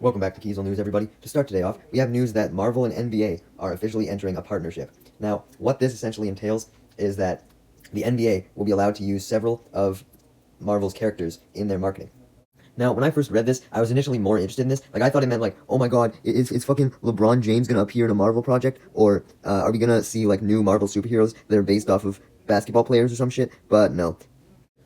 Welcome back to Kiesel News, everybody. To start today off, we have news that Marvel and NBA are officially entering a partnership. Now, what this essentially entails is that the NBA will be allowed to use several of Marvel's characters in their marketing. Now, when I first read this, I was initially more interested in this. Like, I thought it meant, like, oh my god, is fucking LeBron James gonna appear in a Marvel project? Or, are we gonna see, like, new Marvel superheroes that are based off of basketball players or some shit? But no.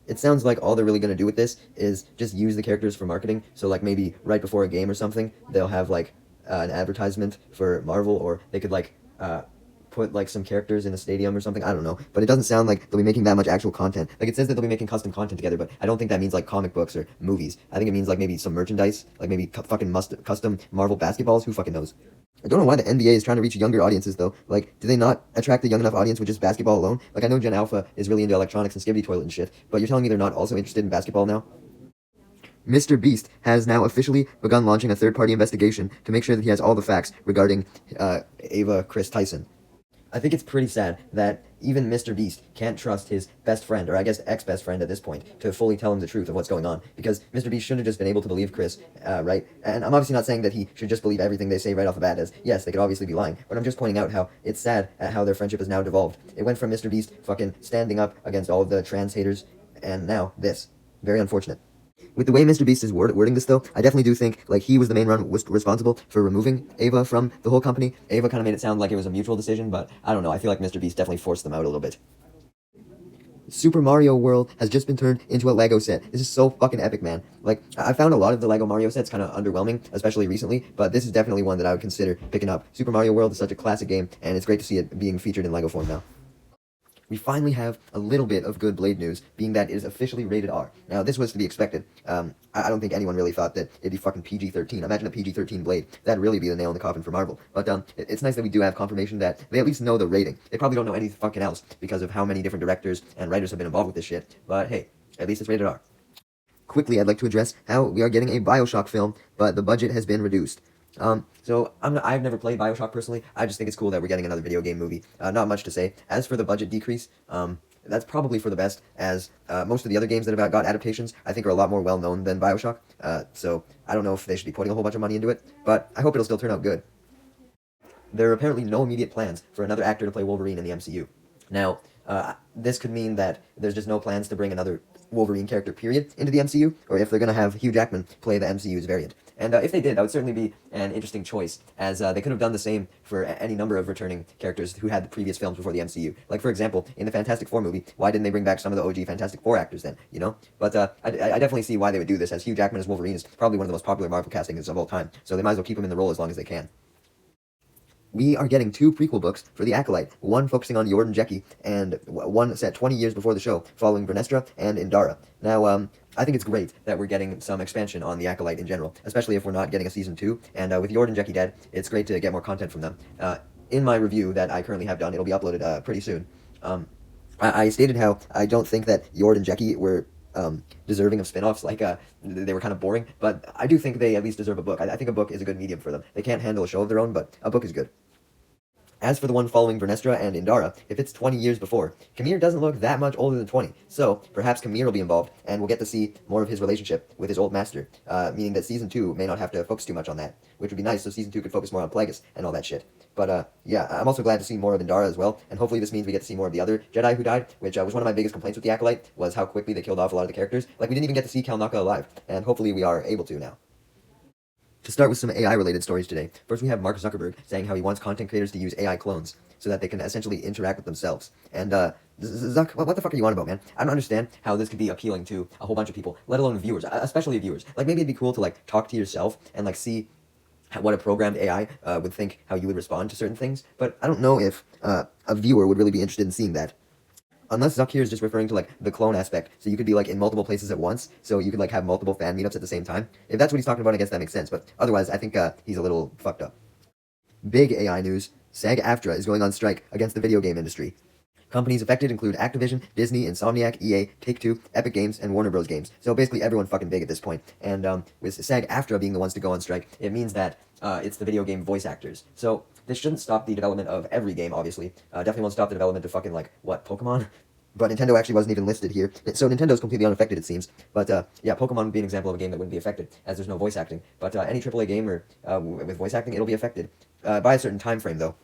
It sounds like all they're really going to do with this is just use the characters for marketing. So, like, maybe right before a game or something, they'll have, like, an advertisement for Marvel, or they could, like, put, like, some characters in a stadium or something. I don't know. But it doesn't sound like they'll be making that much actual content. Like, it says that they'll be making custom content together, but I don't think that means, like, comic books or movies. I think it means, like, maybe some merchandise, like, maybe fucking custom Marvel basketballs. Who fucking knows? I don't know why the NBA is trying to reach younger audiences, though. Like, do they not attract a young enough audience with just basketball alone? Like, I know Gen Alpha is really into electronics and skibidi toilet and shit, but you're telling me they're not also interested in basketball now? Mr. Beast has now officially begun launching a third-party investigation to make sure that he has all the facts regarding Ava Chris Tyson. I think it's pretty sad that even Mr. Beast can't trust his best friend, or I guess ex-best friend at this point, to fully tell him the truth of what's going on, because Mr. Beast should have just been able to believe Chris, right? And I'm obviously not saying that he should just believe everything they say right off the bat, as, yes, they could obviously be lying, but I'm just pointing out how it's sad at how their friendship has now devolved. It went from Mr. Beast fucking standing up against all of the trans haters, and now this. Very unfortunate. With the way Mr. Beast is wording this, though, I definitely do think, like, he was the main one responsible for removing Ava from the whole company. Ava kind of made it sound like it was a mutual decision, but I don't know. I feel like Mr. Beast definitely forced them out a little bit. Super Mario World has just been turned into a Lego set. This is so fucking epic, man. Like, I found a lot of the Lego Mario sets kind of underwhelming, especially recently, but this is definitely one that I would consider picking up. Super Mario World is such a classic game, and it's great to see it being featured in Lego form now. We finally have a little bit of good Blade news, being that it is officially rated R. Now, this was to be expected. I don't think anyone really thought that it'd be fucking PG-13. Imagine a PG-13 Blade. That'd really be the nail in the coffin for Marvel. But it's nice that we do have confirmation that they at least know the rating. They probably don't know any fucking else because of how many different directors and writers have been involved with this shit. But hey, at least it's rated R. Quickly, I'd like to address how we are getting a BioShock film, but the budget has been reduced. I've never played BioShock personally. I just think it's cool that we're getting another video game movie. Not much to say. As for the budget decrease, that's probably for the best, as most of the other games that have got adaptations, I think, are a lot more well-known than BioShock. So I don't know if they should be putting a whole bunch of money into it, but I hope it'll still turn out good. There are apparently no immediate plans for another actor to play Wolverine in the MCU. Now, this could mean that there's just no plans to bring another Wolverine character, period, into the MCU, or if they're going to have Hugh Jackman play the MCU's variant. And if they did, that would certainly be an interesting choice, as they could have done the same for any number of returning characters who had the previous films before the MCU. Like, for example, in the Fantastic Four movie, why didn't they bring back some of the OG Fantastic Four actors then, you know? But I definitely see why they would do this, as Hugh Jackman as Wolverine is probably one of the most popular Marvel castings of all time, so they might as well keep him in the role as long as they can. We are getting 2 prequel books for The Acolyte, one focusing on Yord and Jeki, and one set 20 years before the show, following Vernestra and Indara. Now, I think it's great that we're getting some expansion on The Acolyte in general, especially if we're not getting a Season 2, and with Yord and Jeki dead, it's great to get more content from them. In my review that I currently have done, it'll be uploaded pretty soon, I stated how I don't think that Yord and Jeki were deserving of spin-offs, like they were kind of boring, but I do think they at least deserve a book. I think a book is a good medium for them. They can't handle a show of their own, but a book is good. As for the one following Vernestra and Indara, if it's 20 years before, Kamir doesn't look that much older than 20, so perhaps Kamir will be involved, and we'll get to see more of his relationship with his old master, meaning that Season 2 may not have to focus too much on that, which would be nice, so Season 2 could focus more on Plagueis and all that shit. But, yeah, I'm also glad to see more of Indara as well, and hopefully this means we get to see more of the other Jedi who died, which was one of my biggest complaints with the Acolyte, was how quickly they killed off a lot of the characters. Like, we didn't even get to see Cal Naka alive, and hopefully we are able to now. To start with some AI-related stories today, first we have Mark Zuckerberg saying how he wants content creators to use AI clones so that they can essentially interact with themselves. And, Zuck, what the fuck are you on about, man? I don't understand how this could be appealing to a whole bunch of people, let alone viewers, especially viewers. Like, maybe it'd be cool to, like, talk to yourself and, like, see what a programmed AI would think, how you would respond to certain things, but I don't know if a viewer would really be interested in seeing that. Unless Zuck here is just referring to, like, the clone aspect, so you could be, like, in multiple places at once, so you could, like, have multiple fan meetups at the same time. If that's what he's talking about, I guess that makes sense, but otherwise, I think he's a little fucked up. Big AI news. SAG-AFTRA is going on strike against the video game industry. Companies affected include Activision, Disney, Insomniac, EA, Take-Two, Epic Games, and Warner Bros. Games. So basically everyone fucking big at this point. And with SAG-AFTRA being the ones to go on strike, it means that it's the video game voice actors. So this shouldn't stop the development of every game, obviously. Definitely won't stop the development of fucking, like, what, Pokemon? but Nintendo actually wasn't even listed here. So Nintendo's completely unaffected, it seems. But yeah, Pokemon would be an example of a game that wouldn't be affected, as there's no voice acting. But any AAA game or with voice acting, it'll be affected by a certain time frame, though,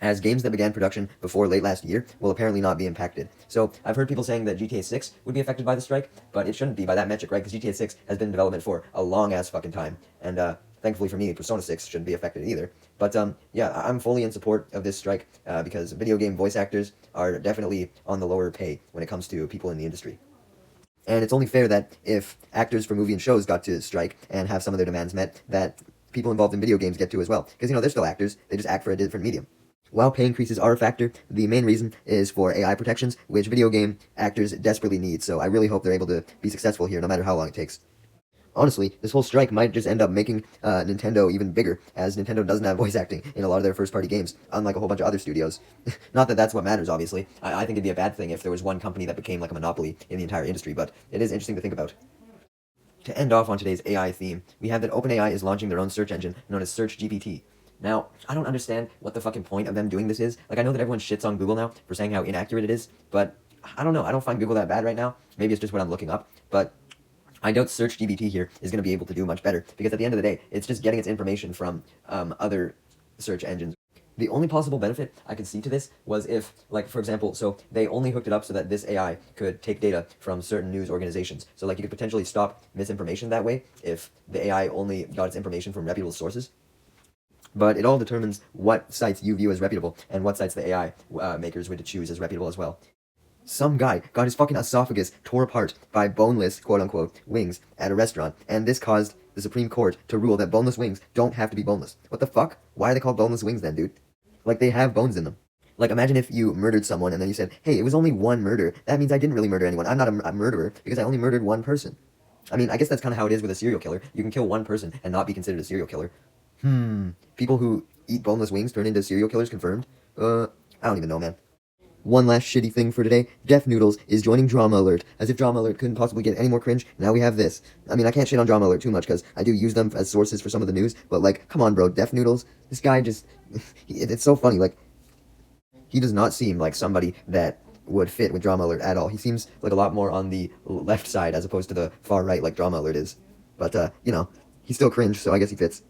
as games that began production before late last year will apparently not be impacted. So I've heard people saying that GTA 6 would be affected by the strike, but it shouldn't be by that metric, right? Because GTA 6 has been in development for a long-ass fucking time, and thankfully for me, Persona 6 shouldn't be affected either. But yeah, I'm fully in support of this strike because video game voice actors are definitely on the lower pay when it comes to people in the industry. And it's only fair that if actors for movie and shows got to strike and have some of their demands met, that people involved in video games get to as well. Because, they're still actors, they just act for a different medium. While pay increases are a factor, the main reason is for AI protections, which video game actors desperately need, so I really hope they're able to be successful here no matter how long it takes. Honestly, this whole strike might just end up making Nintendo even bigger, as Nintendo doesn't have voice acting in a lot of their first-party games, unlike a whole bunch of other studios. Not that that's what matters, obviously. I think it'd be a bad thing if there was one company that became like a monopoly in the entire industry, but it is interesting to think about. To end off on today's AI theme, we have that OpenAI is launching their own search engine known as SearchGPT. Now, I don't understand what the fucking point of them doing this is. Like, I know that everyone shits on Google now for saying how inaccurate it is, but I don't know. I don't find Google that bad right now. Maybe it's just what I'm looking up, but I doubt SearchGPT here is going to be able to do much better, because at the end of the day, it's just getting its information from other search engines. The only possible benefit I could see to this was if, like, for example, so they only hooked it up so that this AI could take data from certain news organizations. So, like, you could potentially stop misinformation that way if the AI only got its information from reputable sources. But it all determines what sites you view as reputable and what sites the AI makers would choose as reputable as well. Some guy got his fucking esophagus tore apart by boneless, quote-unquote, wings at a restaurant, and this caused the Supreme Court to rule that boneless wings don't have to be boneless. What the fuck? Why are they called boneless wings then, dude? Like, they have bones in them. Like, imagine if you murdered someone and then you said, hey, it was only one murder. That means I didn't really murder anyone. I'm not a murderer because I only murdered one person. I mean, I guess that's kind of how it is with a serial killer. You can kill one person and not be considered a serial killer. People who eat boneless wings turn into serial killers, confirmed? I don't even know, man. One last shitty thing for today. Def Noodles is joining Drama Alert. As if Drama Alert couldn't possibly get any more cringe, now we have this. I mean, I can't shit on Drama Alert too much, because I do use them as sources for some of the news, but, like, come on, bro, Def Noodles? This guy just... it's so funny, like... He does not seem like somebody that would fit with Drama Alert at all. He seems like a lot more on the left side as opposed to the far right like Drama Alert is. But, he's still cringe, so I guess he fits.